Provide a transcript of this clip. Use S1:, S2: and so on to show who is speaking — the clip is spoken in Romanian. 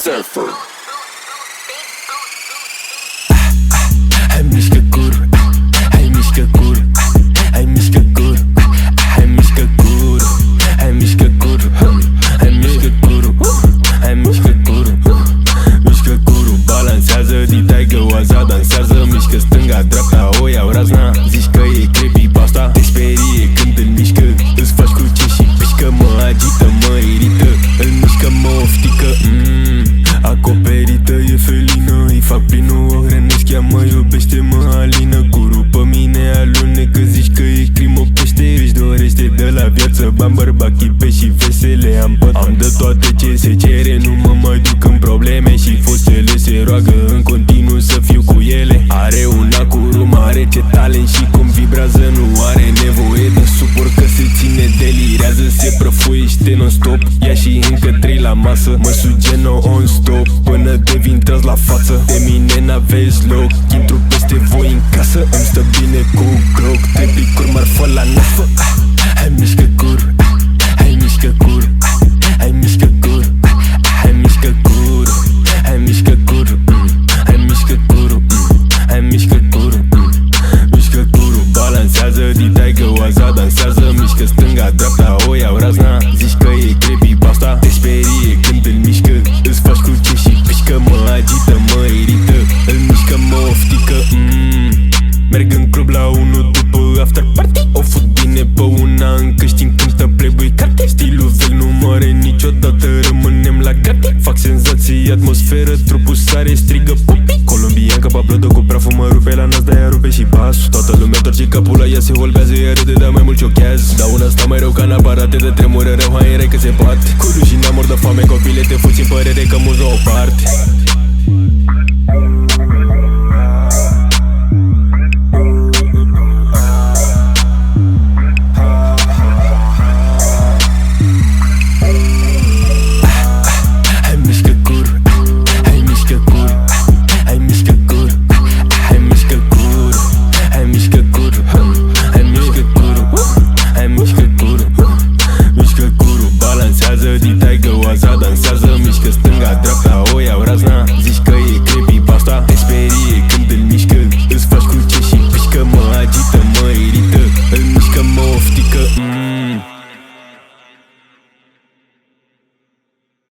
S1: Surfer.
S2: Hai mișcă curul, hai mișcă curul, hai mișcă curul, hai mișcă curul, hai mișcă curul, hai mișcă curul, hai mișcă curul, mișcă curul. Balansează ditaică oaza, dansează, mișcă stânga, dreapta, o iau razna. Zici că e creepypasta, te sperie când îl mișcă. Îți faci cruce și pișcă, mă agită, mă irită. Îl mișcă, mă oftică, acoperită, e felină. Îi fac plinul, o hrănesc, ea mă iubește, mă alină. Curu pe mine alunecă, zici că e crimă, pește. Își dorește de la viață bani, bărbachi, chipe și vesele. Am de toate ce se cere, nu mă mai duc în probleme. Și fostele se roagă în continuu să fiu cu ele. Are una curu mare, ce talent și cum vibrează. Nu are nevoie de suport, că se ține, delirează. Se prăfuiește non-stop, ia și încă 3 la masă. Mă sugeno on-stop până devin tras la față. De mine n-aveți loc, intru peste voi în casă. Îmi stă bine cu croc, 3 picuri marfă la nafă. Hai mișcă curul, hai mișcă curul, hai mișcă curul, hai mișcă curul, hai mișcă curul, hai mișcă curul, hai mișcă curul, mișcă curul. Balansează ditaică oaza, dansează, mișcă stânga, dreapta, o iau razna. Zici că e creepypasta, te sperie când îl mișcă. Îți faci cruce și pișcă, mă agită, mă irită. Îl mișcă, mă oftică, merg în club la 1 după after party. O fut bine pe una, încă știm cântă Playboy carte. Stilul vel nu moare niciodată, rămânem la gate. Fac senzații, atmosferă, trupul sare, strigă pupi. Colombiancă, pablodă cu praful, mă rupe la nas, de-aia rupe și pasul. Toată lumea torce capul la ea, se holbează, ea râde, dar mai mult șochează. Dau una asta mai rău ca în aparate de tremură, rău, hai că se poate. Cu rușinea mor de foame, copile, te fuți în părere că muzi o parte.